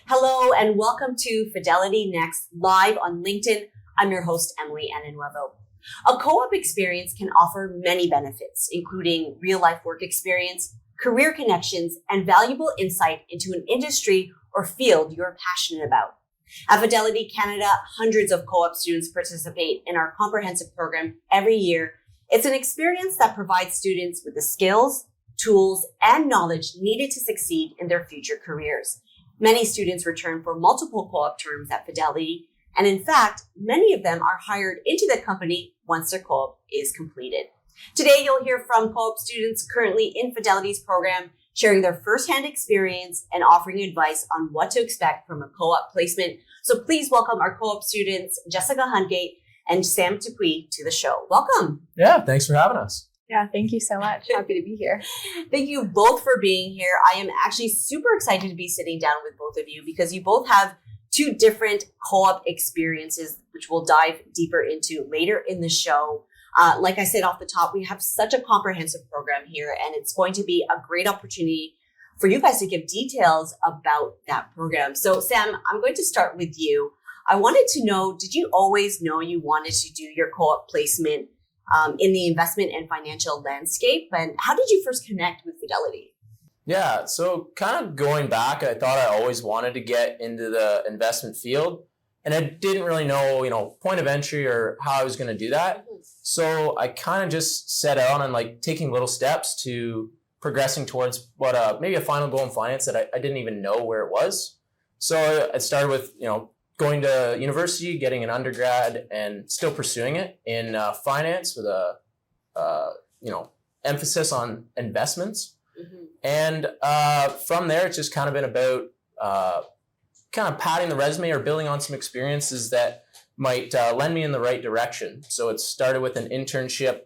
Hello and welcome to Fidelity Next live on LinkedIn. I'm your host, Emily Ananuevo. A co-op experience can offer many benefits, including real-life work experience, career connections, and valuable insight into an industry or field you're passionate about. At Fidelity Canada, hundreds of co-op students participate in our comprehensive program every year. It's an experience that provides students with the skills, tools, and knowledge needed to succeed in their future careers. Many students return for multiple co-op terms at Fidelity, and in fact, many of them are hired into the company once their co-op is completed. Today, you'll hear from co-op students currently in Fidelity's program, sharing their firsthand experience and offering advice on what to expect from a co-op placement. So please welcome our co-op students, Jessica Hungate and Sam Dupuis, to the show. Welcome. Yeah, thanks for having us. Yeah, thank you so much. Happy to be here. Thank you both for being here. I am actually super excited to be sitting down with both of you because you both have two different co-op experiences, which we'll dive deeper into later in the show. Like I said off the top, we have such a comprehensive program here, and it's going to be a great opportunity for you guys to give details about that program. So Sam, I'm going to start with you. I wanted to know, did you always know you wanted to do your co-op placement in the investment and financial landscape? And how did you first connect with Fidelity? Yeah, so kind of going back, I thought I always wanted to get into the investment field, and I didn't really know, point of entry or how I was going to do that. So I kind of just set out on taking little steps to progressing towards what maybe a final goal in finance that I didn't even know where it was. So I started with, going to university, getting an undergrad, and still pursuing it in finance with a emphasis on investments. Mm-hmm. And from there, it's just kind of been about kind of padding the resume or building on some experiences that might lend me in the right direction. So it started with an internship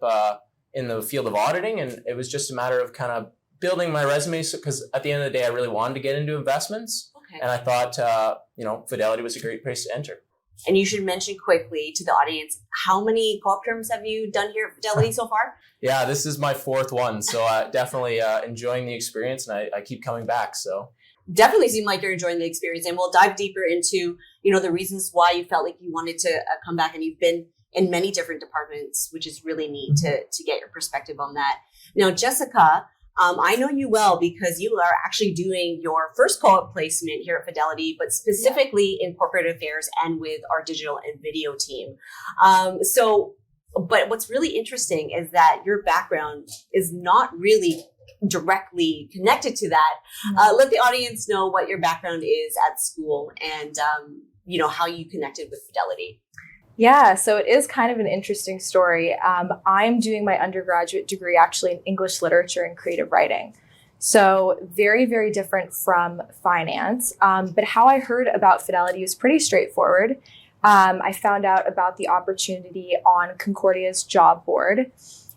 in the field of auditing, and it was just a matter of kind of building my resume. So, because at the end of the day, I really wanted to get into investments. Okay. And I thought, Fidelity was a great place to enter. And you should mention quickly to the audience, how many co-op terms have you done here at Fidelity so far? Yeah, this is my fourth one. So definitely enjoying the experience, and I keep coming back. So definitely seem like you're enjoying the experience. And we'll dive deeper into, the reasons why you felt like you wanted to come back. And you've been in many different departments, which is really neat to get your perspective on that. Now, Jessica, I know you well because you are actually doing your first co-op placement here at Fidelity, but specifically in corporate affairs and with our digital and video team. But what's really interesting is that your background is not really directly connected to that. Let the audience know what your background is at school and, how you connected with Fidelity. Yeah, so it is kind of an interesting story. I'm doing my undergraduate degree actually in English literature and creative writing. So very, very different from finance. But how I heard about Fidelity was pretty straightforward. I found out about the opportunity on Concordia's job board.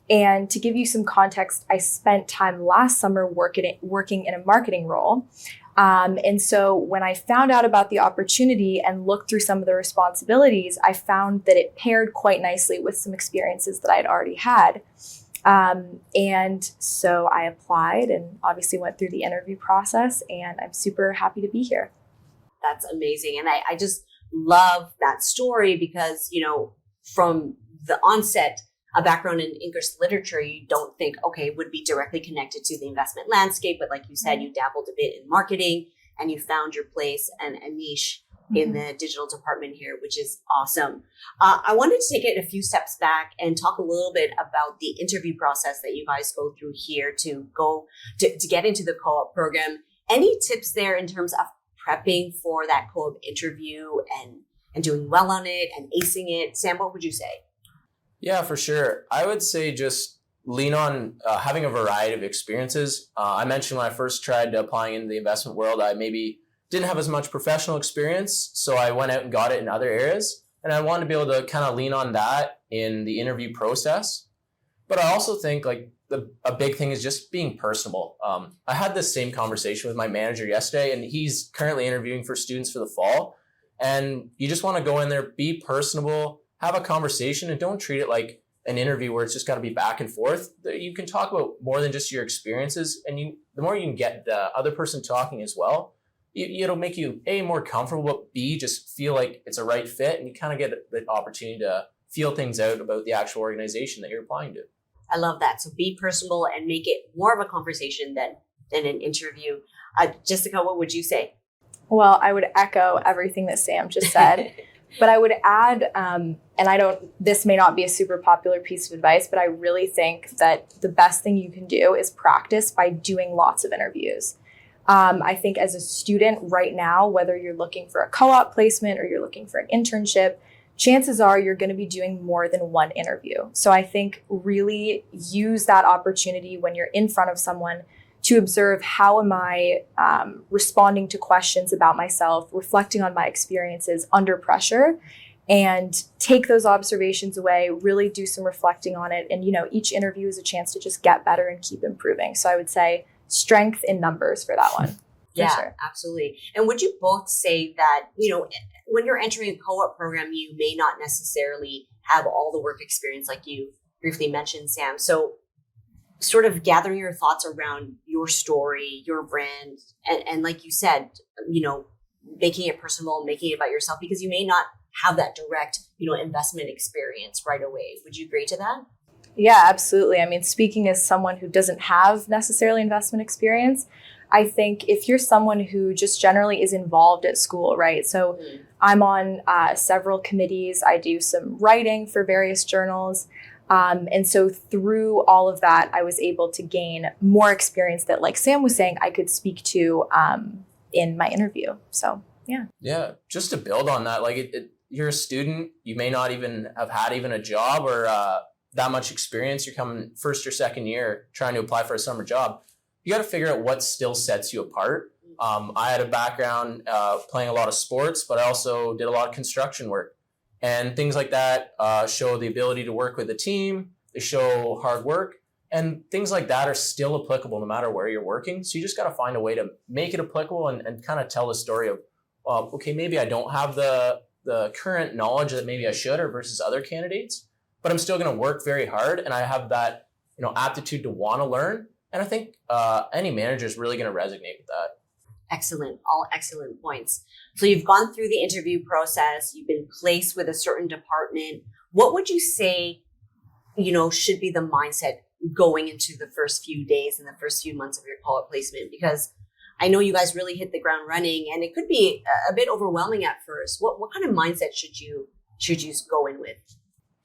And to give you some context, I spent time last summer working in a marketing role. And so when I found out about the opportunity and looked through some of the responsibilities, I found that it paired quite nicely with some experiences that I'd already had. And so I applied and obviously went through the interview process, and I'm super happy to be here. That's amazing. And I just love that story because, from the onset, a background in English literature, you don't think, okay, would be directly connected to the investment landscape. But like you said, you dabbled a bit in marketing and you found your place and a niche in the digital department here, which is awesome. I wanted to take it a few steps back and talk a little bit about the interview process that you guys go through here to get into the co-op program. Any tips there in terms of prepping for that co-op interview and doing well on it and acing it? Sam, what would you say? Yeah, for sure. I would say just lean on having a variety of experiences. I mentioned when I first tried applying into the investment world, I maybe didn't have as much professional experience. So I went out and got it in other areas. And I wanted to be able to kind of lean on that in the interview process. But I also think a big thing is just being personable. I had this same conversation with my manager yesterday, and he's currently interviewing for students for the fall. And you just want to go in there, be personable, have a conversation, and don't treat it like an interview where it's just got to be back and forth. You can talk about more than just your experiences, and the more you can get the other person talking as well, it'll make you A, more comfortable, but B, just feel like it's a right fit, and you kind of get the opportunity to feel things out about the actual organization that you're applying to. I love that. So be personable and make it more of a conversation than an interview. Jessica, what would you say? Well, I would echo everything that Sam just said, but I would add, this may not be a super popular piece of advice, but I really think that the best thing you can do is practice by doing lots of interviews. I think as a student right now, whether you're looking for a co-op placement or you're looking for an internship, chances are you're going to be doing more than one interview. So I think really use that opportunity when you're in front of someone to observe how am I responding to questions about myself, reflecting on my experiences under pressure, and take those observations away, really do some reflecting on it. And, each interview is a chance to just get better and keep improving. So I would say strength in numbers for that one. Yeah, sure. Absolutely. And would you both say that, when you're entering a co-op program, you may not necessarily have all the work experience like you briefly mentioned, Sam. So sort of gathering your thoughts around your story, your brand, and like you said, making it personal, making it about yourself, because you may not have that direct, investment experience right away. Would you agree to that? Yeah, absolutely. I mean, speaking as someone who doesn't have necessarily investment experience, I think if you're someone who just generally is involved at school, right? So I'm on several committees. I do some writing for various journals. And so through all of that, I was able to gain more experience that, like Sam was saying, I could speak to in my interview. So, yeah. Yeah. Just to build on that, like you're a student, you may not even have had even a job or that much experience. You're coming first or second year trying to apply for a summer job. You got to figure out what still sets you apart. I had a background playing a lot of sports, but I also did a lot of construction work. And things like that show the ability to work with a team. They show hard work. And things like that are still applicable no matter where you're working. So you just got to find a way to make it applicable and kind of tell the story of, okay, maybe I don't have the current knowledge that maybe I should or versus other candidates, but I'm still going to work very hard. And I have that aptitude to want to learn. And I think any manager is really going to resonate with that. Excellent. All excellent points. So you've gone through the interview process. You've been placed with a certain department. What would you say, should be the mindset going into the first few days and the first few months of your co-op placement? Because I know you guys really hit the ground running, and it could be a bit overwhelming at first. What kind of mindset should you go in with,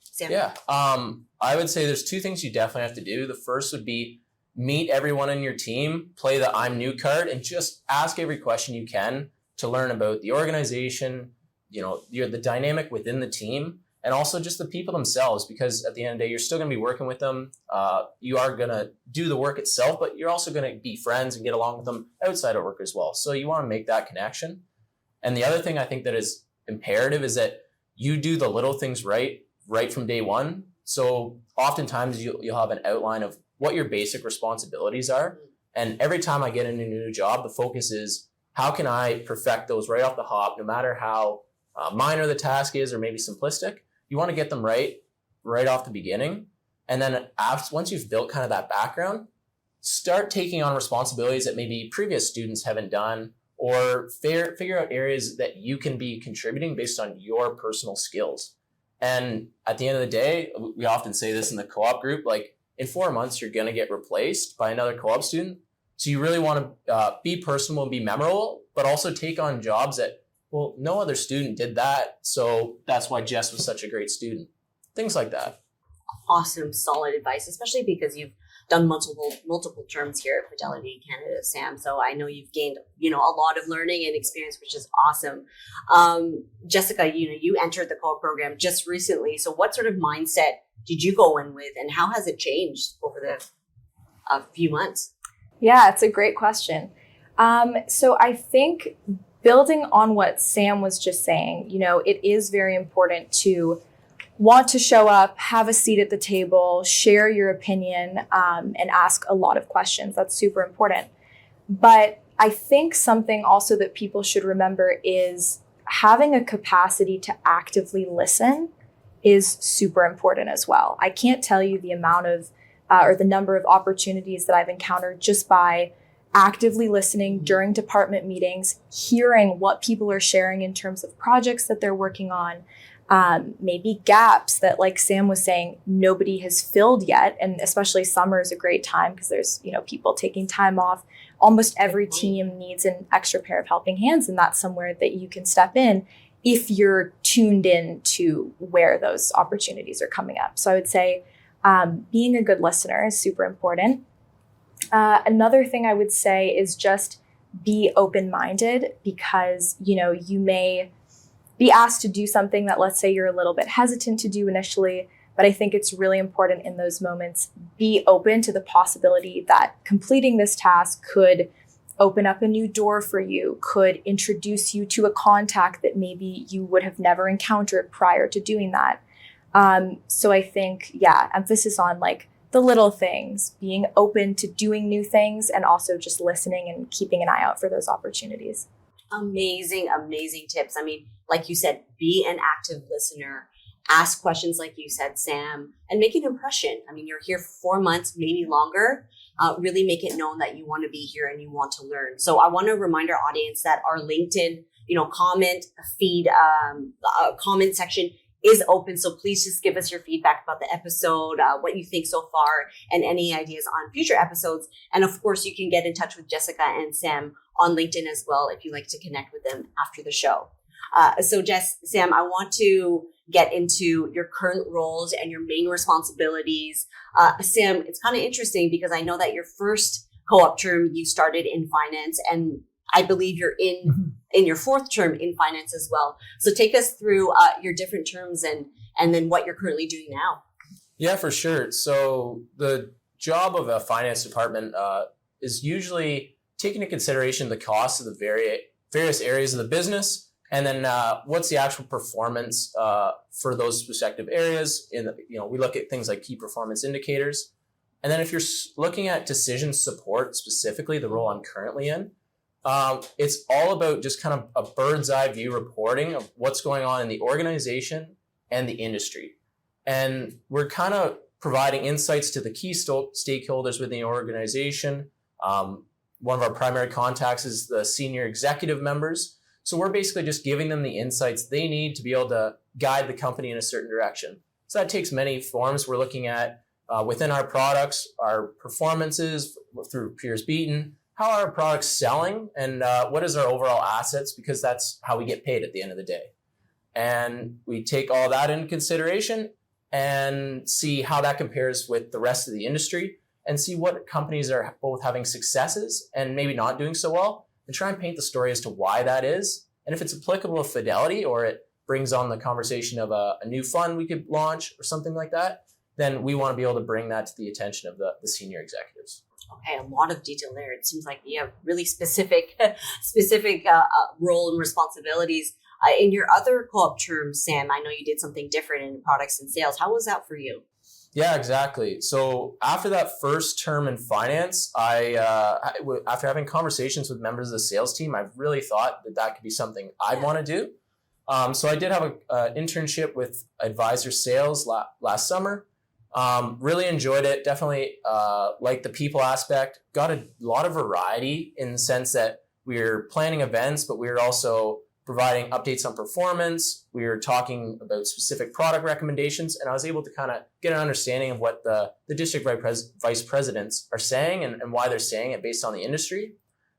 Sam? Yeah. I would say there's two things you definitely have to do. The first would be meet everyone in your team, play the I'm new card, and just ask every question you can to learn about the organization, the dynamic within the team, and also just the people themselves, because at the end of the day, you're still going to be working with them. You are going to do the work itself, but you're also going to be friends and get along with them outside of work as well. So you want to make that connection. And the other thing I think that is imperative is that you do the little things right from day one. So oftentimes you'll have an outline of what your basic responsibilities are. And every time I get into a new job, the focus is how can I perfect those right off the hop, no matter how minor the task is or maybe simplistic. You want to get them right off the beginning. And then once you've built kind of that background, start taking on responsibilities that maybe previous students haven't done, or figure out areas that you can be contributing based on your personal skills. And at the end of the day, we often say this in the co-op group, like in 4 months, you're going to get replaced by another co-op student. So you really want to be personable and be memorable, but also take on jobs that, well, no other student did that. So that's why Jess was such a great student. Things like that. Awesome, solid advice, especially because you've done multiple terms here at Fidelity Canada, Sam. So I know you've gained, a lot of learning and experience, which is awesome. Jessica, you entered the co-op program just recently. So what sort of mindset did you go in with, and how has it changed over the few months? Yeah, it's a great question. So I think building on what Sam was just saying, it is very important to want to show up, have a seat at the table, share your opinion, and ask a lot of questions. That's super important. But I think something also that people should remember is having a capacity to actively listen is super important as well. I can't tell you the amount of or the number of opportunities that I've encountered just by actively listening during department meetings, hearing what people are sharing in terms of projects that they're working on, maybe gaps that, like Sam was saying, nobody has filled yet. And especially summer is a great time because there's, people taking time off. Almost every team needs an extra pair of helping hands, and that's somewhere that you can step in if you're tuned in to where those opportunities are coming up. So I would say being a good listener is super important. Another thing I would say is just be open-minded, because, you may be asked to do something that, let's say, you're a little bit hesitant to do initially, but I think it's really important in those moments, be open to the possibility that completing this task could open up a new door for you, could introduce you to a contact that maybe you would have never encountered prior to doing that. So I think, emphasis on like the little things, being open to doing new things, and also just listening and keeping an eye out for those opportunities. Amazing, amazing tips. I mean, like you said, be an active listener, ask questions like you said, Sam, and make an impression. I mean, you're here for 4 months, maybe longer. Really make it known that you want to be here and you want to learn. So I want to remind our audience that our LinkedIn, comment feed, comment section is open. So please just give us your feedback about the episode, what you think so far, and any ideas on future episodes. And of course, you can get in touch with Jessica and Sam on LinkedIn as well if you'd like to connect with them after the show. So Sam, I want to get into your current roles and your main responsibilities. Sam, it's kind of interesting because I know that your first co-op term you started in finance, and I believe you're in your fourth term in finance as well. So take us through your different terms and then what you're currently doing now. Yeah, for sure. So the job of a finance department is usually taking into consideration the cost of the various areas of the business, and then what's the actual performance for those respective areas. We look at things like key performance indicators. And then if you're looking at decision support, specifically the role I'm currently in, it's all about just kind of a bird's eye view reporting of what's going on in the organization and the industry. And we're kind of providing insights to the key stakeholders within the organization. One of our primary contacts is the senior executive members. So we're basically just giving them the insights they need to be able to guide the company in a certain direction. So that takes many forms. We're looking at within our products, our performances through peers beaten, how are our products selling, and what is our overall assets, because that's how we get paid at the end of the day. And we take all that into consideration and see how that compares with the rest of the industry, and see what companies are both having successes and maybe not doing so well, and try and paint the story as to why that is. And if it's applicable to Fidelity, or it brings on the conversation of a new fund we could launch or something like that, then we want to be able to bring that to the attention of the senior executives. Okay, a lot of detail there. It seems like you have really specific role and responsibilities. In your other co-op terms, Sam, I know you did something different in products and sales. How was that for you? Yeah, exactly. So after that first term in finance, after having conversations with members of the sales team, I really thought that could be something I'd want to do. So I did have an internship with Advisor Sales last summer. Really enjoyed it. Definitely liked the people aspect. Got a lot of variety in the sense that we were planning events, but we were also providing updates on performance. We were talking about specific product recommendations, and I was able to kind of get an understanding of what the district vice presidents are saying and why they're saying it based on the industry.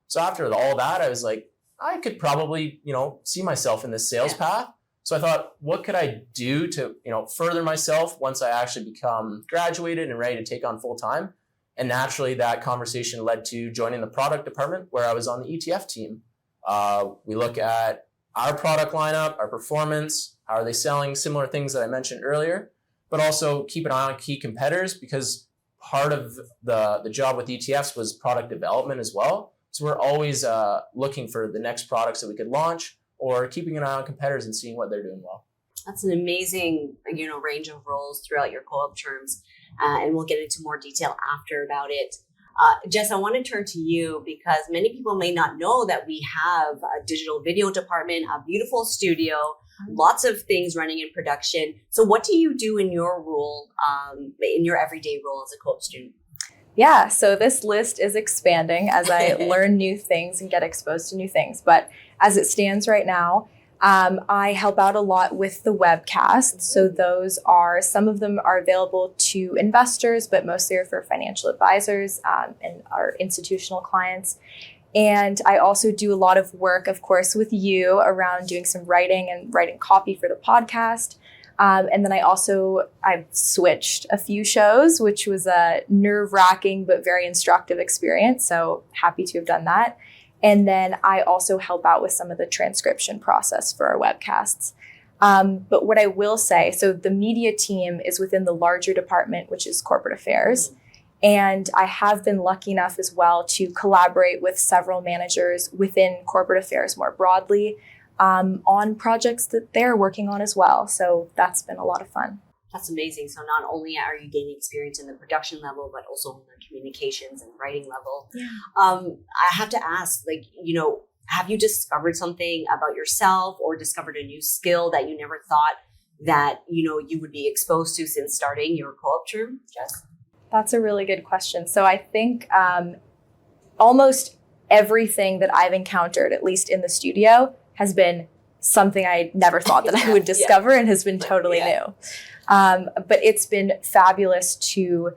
So after all that, I was like, I could probably, see myself in this sales path. So I thought, what could I do to, further myself once I actually become graduated and ready to take on full time? And naturally, that conversation led to joining the product department, where I was on the ETF team. We look at our product lineup, our performance, how are they selling, similar things that I mentioned earlier, but also keep an eye on key competitors, because part of the job with ETFs was product development as well. So we're always looking for the next products that we could launch, or keeping an eye on competitors and seeing what they're doing well. That's an amazing, range of roles throughout your co-op terms, and we'll get into more detail after about it. Jess, I want to turn to you because many people may not know that we have a digital video department, a beautiful studio, lots of things running in production. So what do you do in your role, in your everyday role as a co-op student? Yeah, so this list is expanding as I learn new things and get exposed to new things. But as it stands right now, I help out a lot with the webcasts. So some of them are available to investors, but mostly are for financial advisors and our institutional clients. And I also do a lot of work, of course, with you around doing some writing and writing copy for the podcast. And then I've switched a few shows, which was a nerve-wracking but very instructive experience. So happy to have done that. And then I also help out with some of the transcription process for our webcasts. But what I will say, so the media team is within the larger department, which is corporate affairs. And I have been lucky enough as well to collaborate with several managers within corporate affairs more broadly on projects that they're working on as well. So that's been a lot of fun. That's amazing. So not only are you gaining experience in the production level, but also in the communications and writing level. Yeah. I have to ask, have you discovered something about yourself or discovered a new skill that you never thought that, you would be exposed to since starting your co-op term, Jess? That's a really good question. So I think almost everything that I've encountered, at least in the studio, has been something I never thought that I would discover and has been totally new. But it's been fabulous to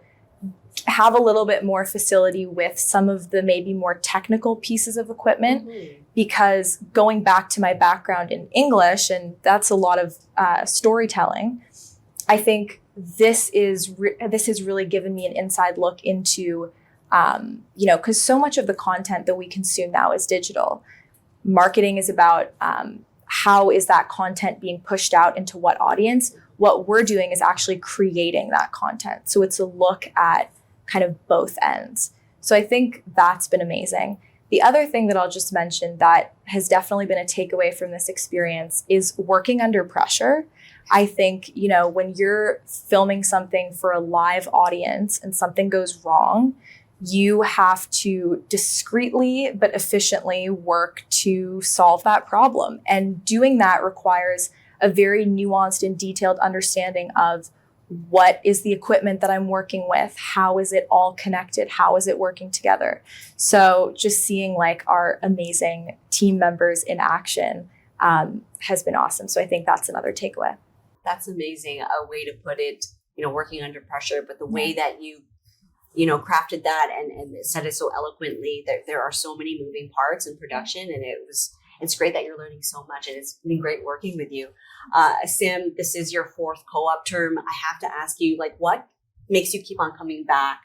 have a little bit more facility with some of the maybe more technical pieces of equipment, because going back to my background in English, and that's a lot of storytelling, I think this has really given me an inside look into, because so much of the content that we consume now is digital. Marketing is about how is that content being pushed out into what audience. What we're doing is actually creating that content. So it's a look at kind of both ends. So I think that's been amazing. The other thing that I'll just mention that has definitely been a takeaway from this experience is working under pressure. I think, when you're filming something for a live audience and something goes wrong, you have to discreetly but efficiently work to solve that problem. And doing that requires a very nuanced and detailed understanding of what is the equipment that I'm working with? How is it all connected? How is it working together? So just seeing our amazing team members in action has been awesome. So I think that's another takeaway. That's amazing. A way to put it, working under pressure, but the way that you crafted that and said it so eloquently, that there are so many moving parts in production, and it's great that you're learning so much, and it's been great working with you. Sam, this is your fourth co-op term. I have to ask you, what makes you keep on coming back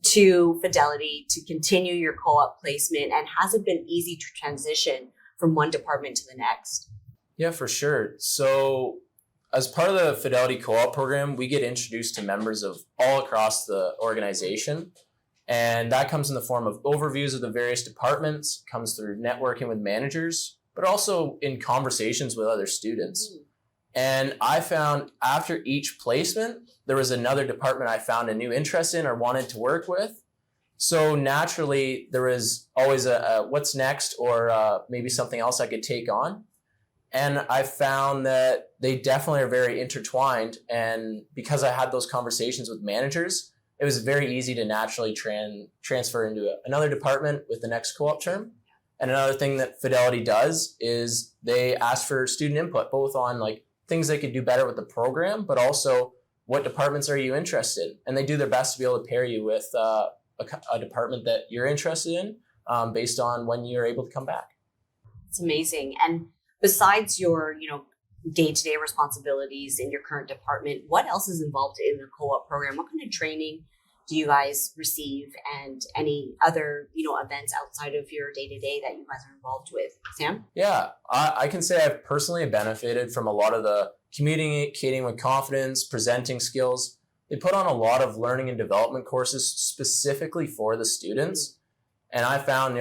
to Fidelity to continue your co-op placement, and has it been easy to transition from one department to the next? Yeah, for sure. So as part of the Fidelity Co-op program, we get introduced to members of all across the organization. And that comes in the form of overviews of the various departments, comes through networking with managers, but also in conversations with other students. And I found after each placement, there was another department I found a new interest in or wanted to work with. So naturally, there was always a what's next, or maybe something else I could take on. And I found that they definitely are very intertwined. And because I had those conversations with managers, it was very easy to naturally transfer into another department with the next co-op term. And another thing that Fidelity does is they ask for student input, both on things they could do better with the program, but also what departments are you interested in? And they do their best to be able to pair you with a department that you're interested in based on when you're able to come back. It's amazing. And besides your, day-to-day responsibilities in your current department, what else is involved in the co-op program? What kind of training do you guys receive, and any other, events outside of your day-to-day that you guys are involved with? Sam? Yeah, I can say I've personally benefited from a lot of the communicating with confidence, presenting skills. They put on a lot of learning and development courses specifically for the students. And I found,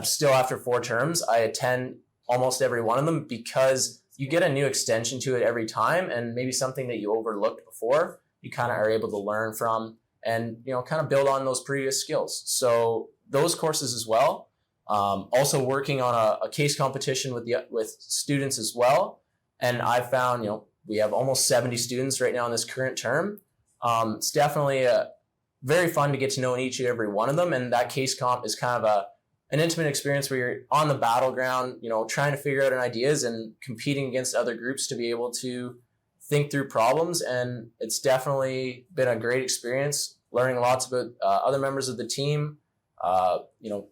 still after 4 terms, I attend almost every one of them because you get a new extension to it every time, and maybe something that you overlooked before, you kind of are able to learn from and, kind of build on those previous skills. So those courses as well. Also working on a case competition with students as well. And I found, we have almost 70 students right now in this current term. It's definitely very fun to get to know each and every one of them. And that case comp is kind of an intimate experience where you're on the battleground, trying to figure out ideas and competing against other groups to be able to think through problems. And it's definitely been a great experience, learning lots about other members of the team,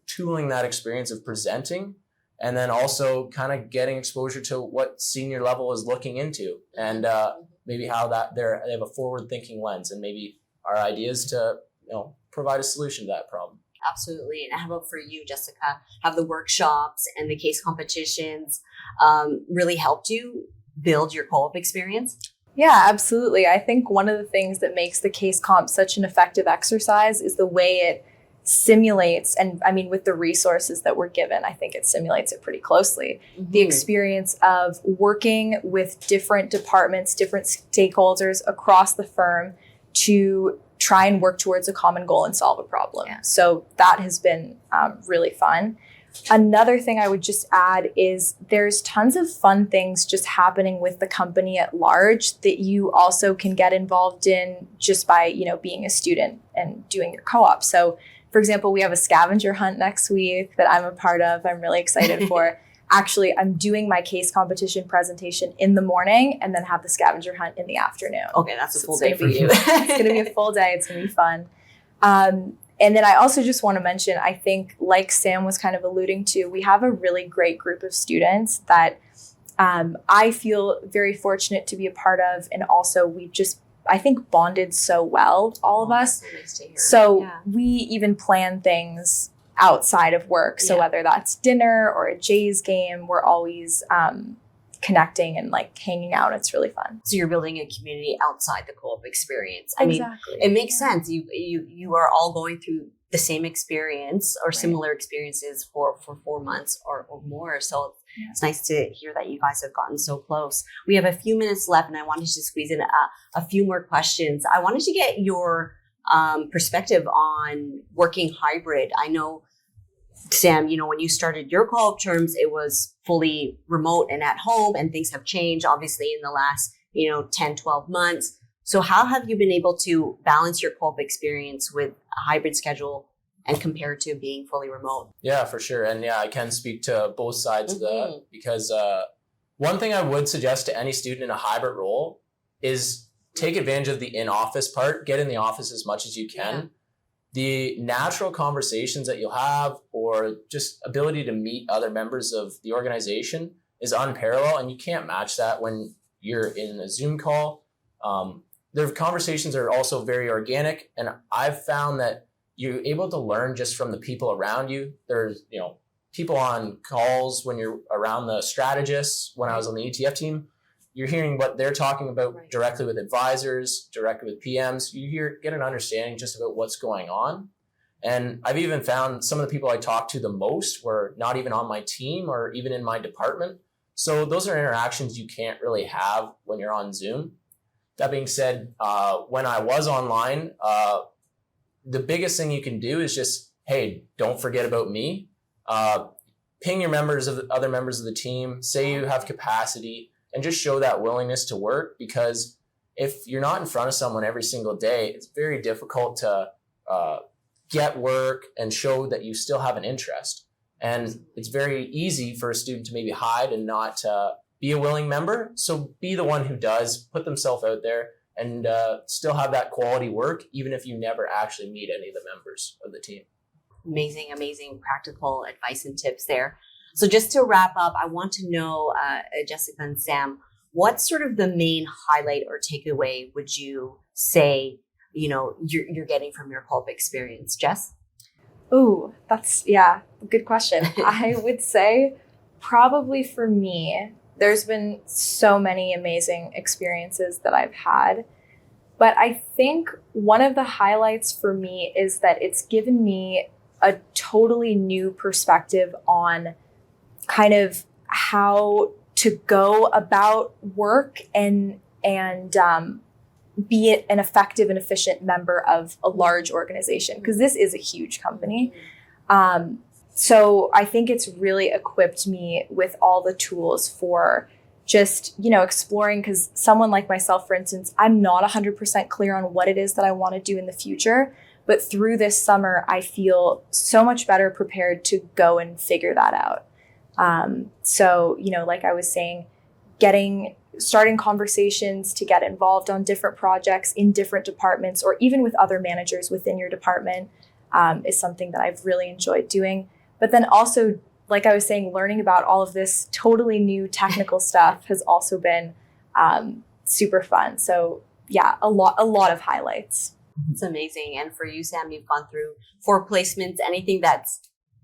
tooling that experience of presenting, and then also kind of getting exposure to what senior level is looking into, and maybe how they have a forward thinking lens, and maybe our ideas to provide a solution to that problem. Absolutely. And how about for you, Jessica? Have the workshops and the case competitions really helped you build your co-op experience? Yeah, absolutely. I think one of the things that makes the case comp such an effective exercise is the way it simulates, and I mean, with the resources that we're given, I think it simulates it pretty closely. Mm-hmm. The experience of working with different departments, different stakeholders across the firm to try and work towards a common goal and solve a problem. Yeah. So that has been really fun. Another thing I would just add is there's tons of fun things just happening with the company at large that you also can get involved in just by, being a student and doing your co-op. So for example, we have a scavenger hunt next week that I'm a part of. I'm really excited for. Actually, I'm doing my case competition presentation in the morning and then have the scavenger hunt in the afternoon. Okay, that's a full day for you. It's going to be a full day. It's going to be fun. And then I also just want to mention, I think, like Sam was kind of alluding to, we have a really great group of students that I feel very fortunate to be a part of. And also we've just, I think, bonded so well, all of us. Nice to hear. So we even plan things outside of work. So whether that's dinner or a Jays game, we're always connecting and hanging out. It's really fun. So you're building a community outside the co-op experience. Exactly. It makes sense. You are all going through the same experience or similar experiences for 4 months or more. So it's nice to hear that you guys have gotten so close. We have a few minutes left, and I wanted to squeeze in a few more questions. I wanted to get your perspective on working hybrid. I know, Sam, when you started your co-op terms, it was fully remote and at home, and things have changed obviously in the last, 10, 12 months. So how have you been able to balance your co-op experience with a hybrid schedule and compare to being fully remote? Yeah, for sure. And I can speak to both sides of that, because one thing I would suggest to any student in a hybrid role is take advantage of the in-office part, get in the office as much as you can. Yeah. The natural conversations that you'll have, or just ability to meet other members of the organization, is unparalleled, and you can't match that when you're in a Zoom call. Their conversations are also very organic, and I've found that you're able to learn just from the people around you. There's, people on calls when you're around the strategists. When I was on the ETF team, you're hearing what they're talking about directly with advisors, directly with PMs. You get an understanding just about what's going on. And I've even found some of the people I talked to the most were not even on my team or even in my department. So those are interactions you can't really have when you're on Zoom. That being said, when I was online, the biggest thing you can do is just, hey, don't forget about me. Ping your other members of the team, say you have capacity, and just show that willingness to work, because if you're not in front of someone every single day, it's very difficult to get work and show that you still have an interest. And it's very easy for a student to maybe hide and not be a willing member. So be the one who does put themselves out there and still have that quality work, even if you never actually meet any of the members of the team. Amazing practical advice and tips there. So just to wrap up, I want to know, Jessica and Sam, what's sort of the main highlight or takeaway would you say, you're getting from your co-op experience? Jess? Ooh, that's, a good question. I would say probably for me, there's been so many amazing experiences that I've had. But I think one of the highlights for me is that it's given me a totally new perspective on kind of how to go about work and be an effective and efficient member of a large organization, because this is a huge company. So I think it's really equipped me with all the tools for just, exploring, because someone like myself, for instance, I'm not 100% clear on what it is that I want to do in the future, But through this summer, I feel so much better prepared to go and figure that out. So, like I was saying, starting conversations to get involved on different projects in different departments, or even with other managers within your department, is something that I've really enjoyed doing. But then also, like I was saying, learning about all of this totally new technical stuff has also been super fun. So yeah, a lot of highlights. It's amazing. And for you, Sam, you've gone through 4 placements. Anything that's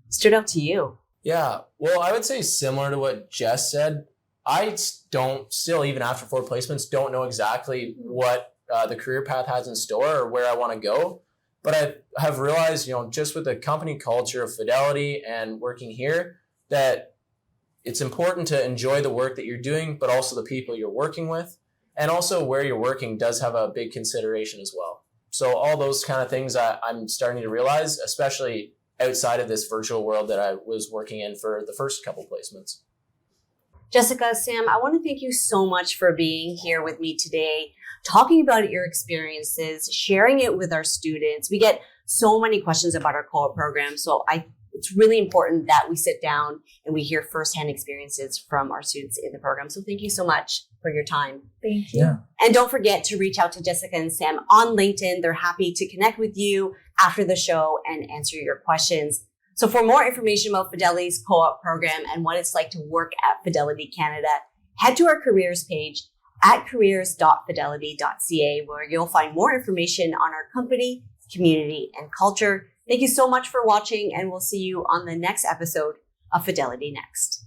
stood out to you? Yeah, well, I would say similar to what Jess said. I don't still, even after 4 placements, don't know exactly what the career path has in store or where I want to go. But I have realized, just with the company culture of Fidelity and working here, that it's important to enjoy the work that you're doing, but also the people you're working with. And also where you're working does have a big consideration as well. So all those kind of things I'm starting to realize, especially outside of this virtual world that I was working in for the first couple placements. Jessica, Sam, I want to thank you so much for being here with me today, talking about your experiences, sharing it with our students. We get so many questions about our co-op program, so it's really important that we sit down and we hear firsthand experiences from our students in the program. So thank you so much for your time. Thank you. Yeah. And don't forget to reach out to Jessica and Sam on LinkedIn. They're happy to connect with you after the show and answer your questions. So for more information about Fidelity's co-op program and what it's like to work at Fidelity Canada, head to our careers page at careers.fidelity.ca, where you'll find more information on our company, community, and culture. Thank you so much for watching, and we'll see you on the next episode of Fidelity Next.